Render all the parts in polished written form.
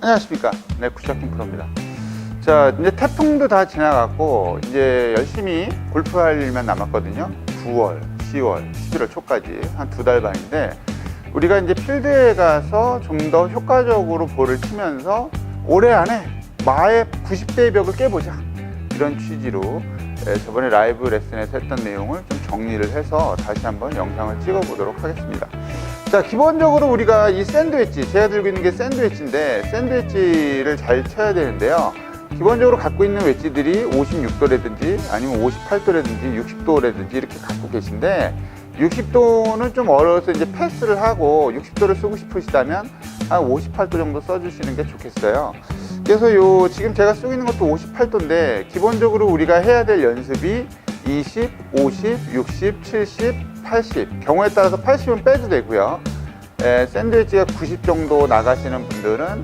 안녕하십니까. 네, 굿샷킹 프로입니다. 자, 이제 태풍도 다 지나갔고, 이제 열심히 골프할 일만 남았거든요. 9월, 10월, 11월 초까지 한 2달 반인데, 우리가 이제 필드에 가서 좀 더 효과적으로 볼을 치면서 올해 안에 마의 90대의 벽을 깨보자. 이런 취지로 저번에 라이브 레슨에서 했던 내용을 좀 정리를 해서 다시 한번 영상을 찍어 보도록 하겠습니다. 자, 기본적으로 우리가 이 샌드웨지, 제가 들고 있는 게 샌드웨지인데, 샌드웨지를 잘 쳐야 되는데요. 기본적으로 갖고 있는 웨지들이 56도라든지 아니면 58도라든지 60도라든지 이렇게 갖고 계신데, 60도는 좀 어려워서 이제 패스를 하고 60도를 쓰고 싶으시다면 한 58도 정도 써주시는 게 좋겠어요. 그래서 지금 제가 쓰고 있는 것도 58도인데, 기본적으로 우리가 해야 될 연습이 20, 50, 60, 70, 80, 경우에 따라서 80은 빼도 되고요. 샌드위치가 90 정도 나가시는 분들은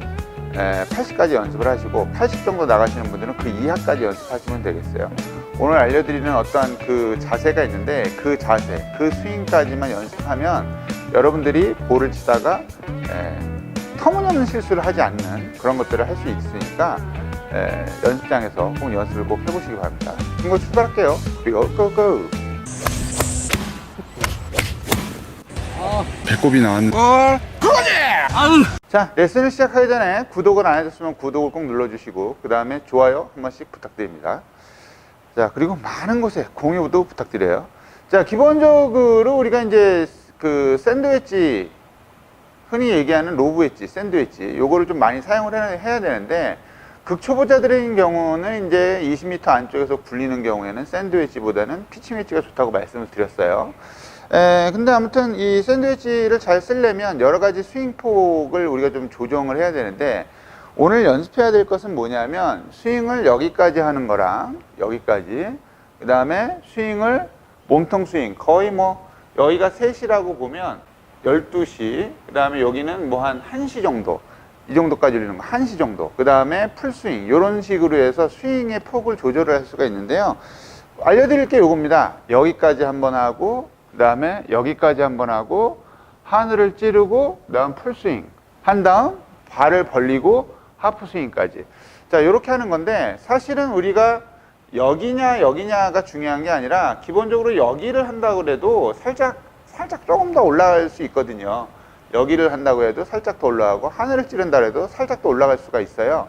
80까지 연습을 하시고, 80 정도 나가시는 분들은 그 이하까지 연습하시면 되겠어요. 오늘 알려드리는 어떠한 그 자세가 있는데, 그 자세, 그 스윙까지만 연습하면 여러분들이 볼을 치다가 터무니없는 실수를 하지 않는 그런 것들을 할 수 있으니까 연습장에서 꼭 연습을 꼭 해보시기 바랍니다. 지금 출발할게요. 고고! 배꼽이 나왔네. 자, 레슨을 시작하기 전에 구독을 안 해줬으면 구독을 꼭 눌러주시고, 그 다음에 좋아요 한 번씩 부탁드립니다. 자, 그리고 많은 곳에 공유도 부탁드려요. 자, 기본적으로 우리가 이제 그 샌드웨지, 흔히 얘기하는 로브 웨지, 샌드웨지, 요거를 좀 많이 사용을 해야 되는데, 극초보자들의 경우는 이제 20m 안쪽에서 굴리는 경우에는 샌드웨지보다는 피칭 웨지가 좋다고 말씀을 드렸어요. 근데 아무튼 이 샌드위치를 잘 쓰려면 여러 가지 스윙 폭을 우리가 좀 조정을 해야 되는데, 오늘 연습해야 될 것은 뭐냐면 스윙을 여기까지 하는 거랑 여기까지, 그 다음에 스윙을 몸통 스윙, 거의 뭐 여기가 3시라고 보면 12시, 그 다음에 여기는 뭐 한 1시 정도, 이 정도까지 올리는 거 1시 정도, 그 다음에 풀스윙, 이런 식으로 해서 스윙의 폭을 조절을 할 수가 있는데요. 알려드릴 게 요겁니다. 여기까지 한번 하고, 그 다음에 여기까지 한번 하고, 하늘을 찌르고, 그 다음 풀스윙 한 다음 발을 벌리고 하프 스윙까지. 자, 이렇게 하는 건데, 사실은 우리가 여기냐 여기냐가 중요한 게 아니라, 기본적으로 여기를 한다고 해도 살짝 조금 더 올라갈 수 있거든요. 여기를 한다고 해도 살짝 더 올라가고, 하늘을 찌른다 해도 살짝 더 올라갈 수가 있어요.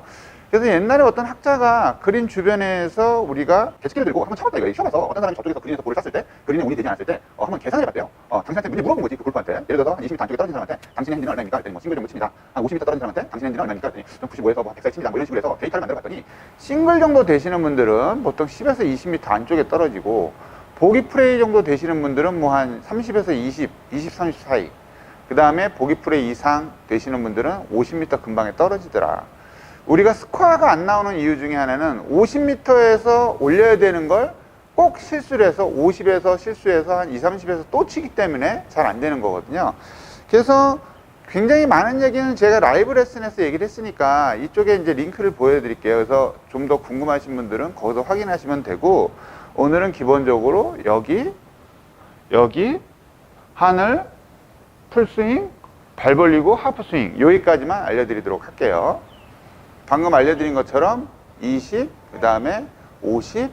그래서 옛날에 어떤 학자가 그린 주변에서 우리가 배치기를 들고 한번 쳐봤다 이거예요. 시험에서 어떤 사람이 저쪽에서 그린에서 볼을 쐈을 때, 그린에 운이 되지 않았을 때 한번 계산을 해봤대요. 당신한테 문제 물어본 거지, 그 골프한테. 예를 들어서 한 20m 안쪽에 떨어진 사람한테 당신의 핸디는 얼마입니까? 그랬더니 뭐 싱글 정도 칩니다. 한 50m 떨어진 사람한테 당신의 핸디는 얼마입니까? 그랬더니 좀 95에서 뭐 100살 칩니다. 뭐 이런 식으로 해서 데이터를 만들어봤더니, 싱글 정도 되시는 분들은 보통 10에서 20m 안쪽에 떨어지고, 보기 프레이 정도 되시는 분들은 뭐 한 30에서 20, 30 사이, 그 다음에 보기 프레이 이상 되시는 분들은 50m 근방에 떨어지더라. 우리가 스코어가 안 나오는 이유 중에 하나는 50m에서 올려야 되는 걸 꼭 실수를 해서 50에서 실수해서 한 20, 30에서 또 치기 때문에 잘 안 되는 거거든요. 그래서 굉장히 많은 얘기는 제가 라이브 레슨에서 얘기를 했으니까 이쪽에 이제 링크를 보여드릴게요. 그래서 좀 더 궁금하신 분들은 거기서 확인하시면 되고, 오늘은 기본적으로 여기, 하늘, 풀스윙, 발 벌리고 하프 스윙, 여기까지만 알려드리도록 할게요. 방금 알려드린 것처럼 20, 그 다음에 50,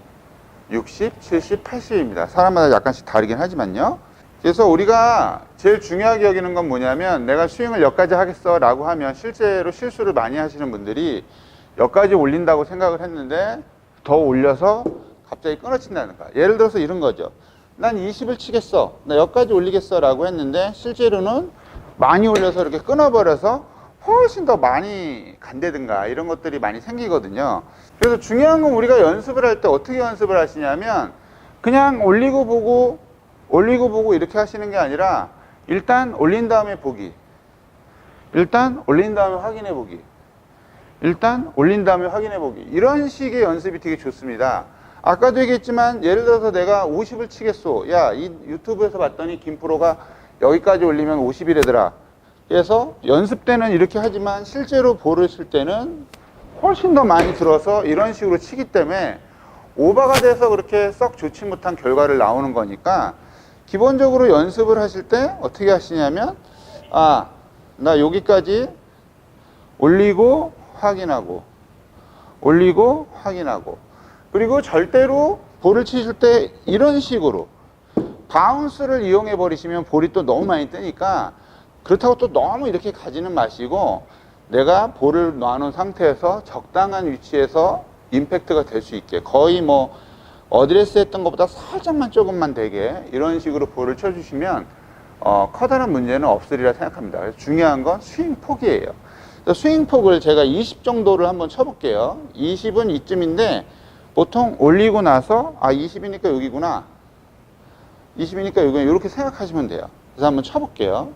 60, 70, 80입니다. 사람마다 약간씩 다르긴 하지만요. 그래서 우리가 제일 중요하게 여기는 건 뭐냐면, 내가 스윙을 여기까지 하겠어 라고 하면 실제로 실수를 많이 하시는 분들이 여기까지 올린다고 생각을 했는데 더 올려서 갑자기 끊어친다는 거야. 예를 들어서 이런 거죠. 난 20을 치겠어, 나 여기까지 올리겠어 라고 했는데 실제로는 많이 올려서 이렇게 끊어버려서 훨씬 더 많이 간다든가 이런 것들이 많이 생기거든요. 그래서 중요한 건 우리가 연습을 할 때 어떻게 연습을 하시냐면, 그냥 올리고 보고 이렇게 하시는 게 아니라, 일단 올린 다음에 보기, 일단 올린 다음에 확인해 보기, 일단 올린 다음에 확인해 보기, 이런 식의 연습이 되게 좋습니다. 아까도 얘기했지만, 예를 들어서 내가 50을 치겠소. 야, 이 유튜브에서 봤더니 김프로가 여기까지 올리면 50이래더라. 그래서 연습 때는 이렇게 하지만 실제로 볼을 칠 때는 훨씬 더 많이 들어서 이런 식으로 치기 때문에 오버가 돼서 그렇게 썩 좋지 못한 결과를 나오는 거니까, 기본적으로 연습을 하실 때 어떻게 하시냐면, 나 여기까지 올리고 확인하고, 올리고, 확인하고. 그리고 절대로 볼을 치실 때 이런 식으로 바운스를 이용해 버리시면 볼이 또 너무 많이 뜨니까, 그렇다고 또 너무 이렇게 가지는 마시고, 내가 볼을 놔놓은 상태에서 적당한 위치에서 임팩트가 될 수 있게, 거의 뭐 어드레스 했던 것보다 살짝만 조금만 되게 이런 식으로 볼을 쳐주시면 커다란 문제는 없으리라 생각합니다. 그래서 중요한 건 스윙 폭이에요. 스윙 폭을 제가 20 정도를 한번 쳐볼게요. 20은 이쯤인데 보통 올리고 나서 20이니까 여기구나, 20이니까 여기구나, 이렇게 생각하시면 돼요. 그래서 한번 쳐볼게요.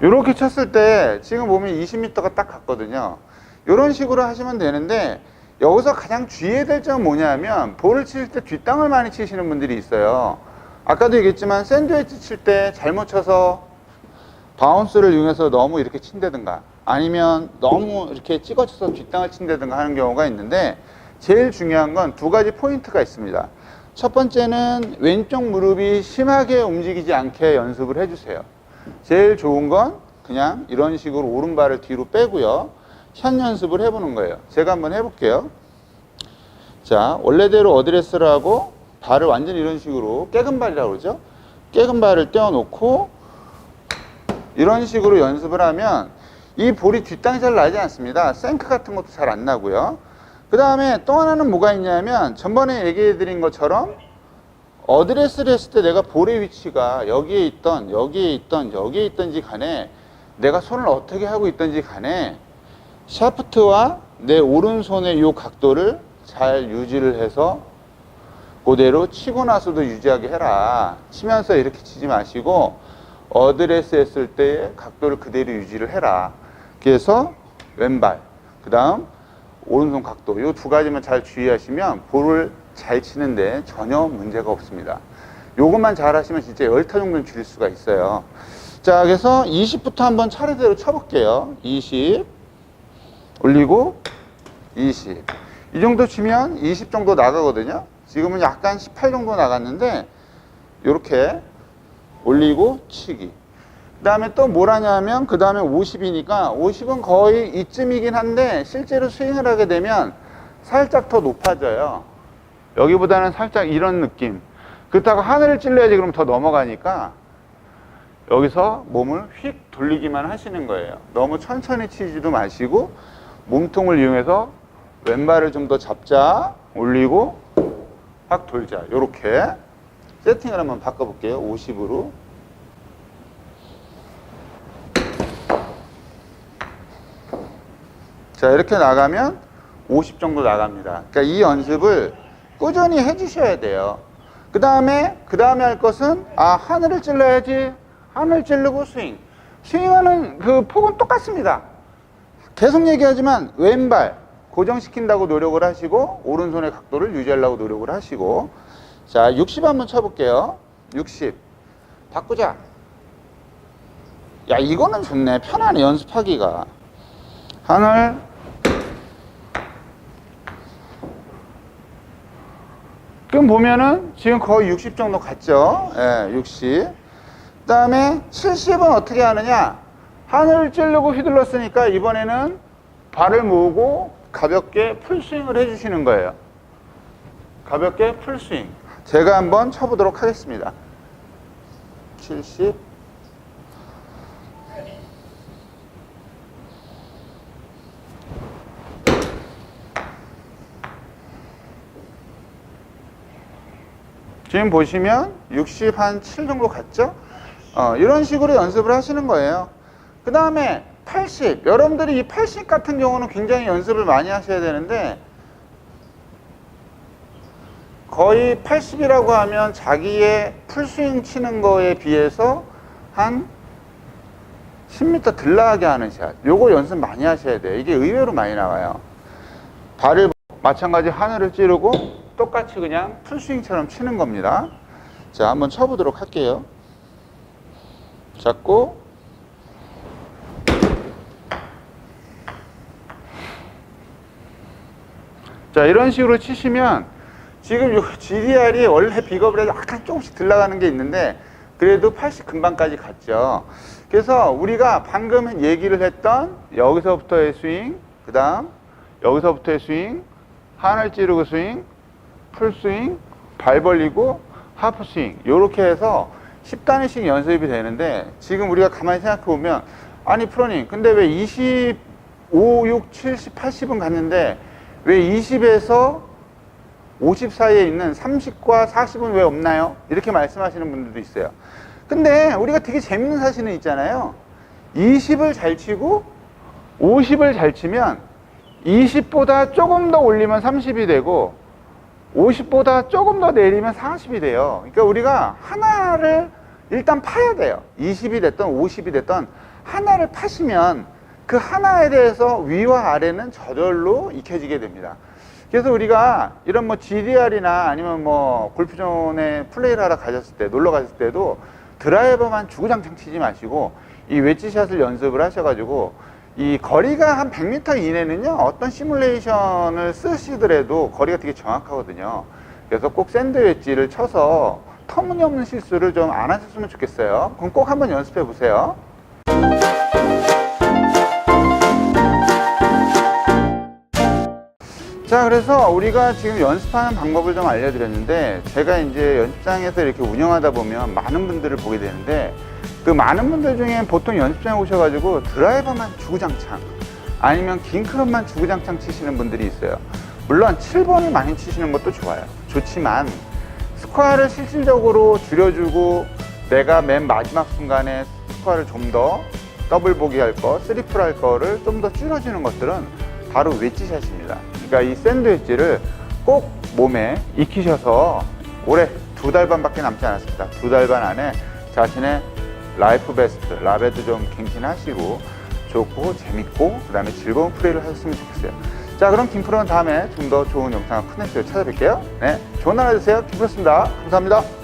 이렇게 쳤을 때 지금 보면 20m가 딱 갔거든요. 이런 식으로 하시면 되는데, 여기서 가장 주의해야 될 점은 뭐냐면, 볼을 칠 때 뒷땅을 많이 치시는 분들이 있어요. 아까도 얘기했지만 샌드위치 칠 때 잘못 쳐서 바운스를 이용해서 너무 이렇게 친다든가, 아니면 너무 이렇게 찍어쳐서 뒷땅을 친다든가 하는 경우가 있는데, 제일 중요한 건 두 가지 포인트가 있습니다. 첫 번째는 왼쪽 무릎이 심하게 움직이지 않게 연습을 해주세요. 제일 좋은 건 그냥 이런 식으로 오른발을 뒤로 빼고요, 현 연습을 해보는 거예요. 제가 한번 해볼게요. 자, 원래대로 어드레스를 하고 발을 완전히 이런 식으로 깨금발이라고 그러죠. 깨금발을 떼어놓고 이런 식으로 연습을 하면 이 볼이 뒷땅이 잘 나지 않습니다. 생크 같은 것도 잘 안 나고요. 그 다음에 또 하나는 뭐가 있냐면, 전번에 얘기해 드린 것처럼 어드레스를 했을 때 내가 볼의 위치가 여기에 있던 여기에 있던 여기에 있던지 간에, 내가 손을 어떻게 하고 있던지 간에 샤프트와 내 오른손의 이 각도를 잘 유지를 해서 그대로 치고 나서도 유지하게 해라. 치면서 이렇게 치지 마시고 어드레스 했을 때의 각도를 그대로 유지를 해라. 그래서 왼발, 그 다음 오른손 각도, 이 두 가지만 잘 주의하시면 볼을 잘 치는데 전혀 문제가 없습니다. 요것만 잘 하시면 진짜 10타 정도는 줄일 수가 있어요. 자, 그래서 20부터 한번 차례대로 쳐볼게요. 20 올리고 20, 이 정도 치면 20 정도 나가거든요. 지금은 약간 18 정도 나갔는데 이렇게 올리고 치기. 그 다음에 또 뭘 하냐면, 그 다음에 50이니까 50은 거의 이쯤이긴 한데 실제로 스윙을 하게 되면 살짝 더 높아져요. 여기보다는 살짝 이런 느낌. 그렇다고 하늘을 찔러야지 그럼 더 넘어가니까 여기서 몸을 휙 돌리기만 하시는 거예요. 너무 천천히 치지도 마시고 몸통을 이용해서 왼발을 좀 더 잡자, 올리고 확 돌자. 요렇게 세팅을 한번 바꿔볼게요. 50으로. 자, 이렇게 나가면 50 정도 나갑니다. 그러니까 이 연습을 꾸준히 해주셔야 돼요. 그 다음에 할 것은, 하늘을 찔러야지. 하늘 찌르고 스윙. 스윙하는 그 폭은 똑같습니다. 계속 얘기하지만 왼발 고정시킨다고 노력을 하시고 오른손의 각도를 유지하려고 노력을 하시고. 자, 60 한번 쳐볼게요. 60 바꾸자. 야, 이거는 좋네. 편하네, 연습하기가. 하늘 그럼 보면은 지금 거의 60 정도 갔죠. 예, 60. 그 다음에 70은 어떻게 하느냐, 하늘을 찌르고 휘둘렀으니까 이번에는 발을 모으고 가볍게 풀스윙을 해주시는 거예요. 가볍게 풀스윙. 제가 한번 쳐보도록 하겠습니다. 70. 지금 보시면 60 한 7 정도 갔죠? 이런 식으로 연습을 하시는 거예요. 그 다음에 80. 여러분들이 이 80 같은 경우는 굉장히 연습을 많이 하셔야 되는데, 거의 80이라고 하면 자기의 풀스윙 치는 거에 비해서 한 10m 덜 나가게 하는 샷. 요거 연습 많이 하셔야 돼요. 이게 의외로 많이 나와요. 발을 마찬가지 하늘을 찌르고 똑같이 그냥 풀스윙처럼 치는 겁니다. 자, 한번 쳐보도록 할게요. 잡고 자, 이런 식으로 치시면 지금 요 GDR이 원래 빅업을 해서 약간 조금씩 들 나가는 게 있는데 그래도 80 금방까지 갔죠. 그래서 우리가 방금 얘기를 했던 여기서부터의 스윙, 그 다음 여기서부터의 스윙, 하늘 찌르고 스윙, 풀 스윙, 발 벌리고 하프 스윙, 요렇게 해서 10단위씩 연습이 되는데, 지금 우리가 가만히 생각해 보면, 아니 프로님 근데 왜 25, 6, 70, 80은 갔는데 왜 20에서 50 사이에 있는 30과 40은 왜 없나요? 이렇게 말씀하시는 분들도 있어요. 근데 우리가 되게 재밌는 사실은 있잖아요. 20을 잘 치고 50을 잘 치면 20보다 조금 더 올리면 30이 되고 50보다 조금 더 내리면 40이 돼요. 그러니까 우리가 하나를 일단 파야 돼요. 20이 됐던 50이 됐던 하나를 파시면 그 하나에 대해서 위와 아래는 저절로 익혀지게 됩니다. 그래서 우리가 이런 뭐 GDR이나 아니면 뭐 골프존에 플레이를 하러 가셨을 때, 놀러 가셨을 때도 드라이버만 주구장창 치지 마시고 이 웨지샷을 연습을 하셔가지고 이 거리가 한 100m 이내는요, 어떤 시뮬레이션을 쓰시더라도 거리가 되게 정확하거든요. 그래서 꼭 샌드 웨지를 쳐서 터무니없는 실수를 좀 안 하셨으면 좋겠어요. 그럼 꼭 한번 연습해 보세요. 자, 그래서 우리가 지금 연습하는 방법을 좀 알려드렸는데, 제가 이제 연습장에서 이렇게 운영하다 보면 많은 분들을 보게 되는데, 그 많은 분들 중에 보통 연습장에 오셔가지고 드라이버만 주구장창, 아니면 긴 클럽만 주구장창 치시는 분들이 있어요. 물론 7번을 많이 치시는 것도 좋아요. 좋지만 스코어를 실질적으로 줄여주고 내가 맨 마지막 순간에 스코어를 좀 더 더블 보기 할 거, 쓰리플 할 거를 좀 더 줄여주는 것들은 바로 웨지샷입니다. 그러니까 이 샌드 웨지를 꼭 몸에 익히셔서 올해 2달 반밖에 남지 않았습니다. 2달 반 안에 자신의 라이프 베스트, 라베도 좀 갱신하시고 좋고 재밌고 그 다음에 즐거운 플레이를 하셨으면 좋겠어요. 자, 그럼 김프로는 다음에 좀 더 좋은 영상과 컨텐츠를 찾아뵐게요. 네, 좋은 하루 되세요. 김프로였습니다. 감사합니다.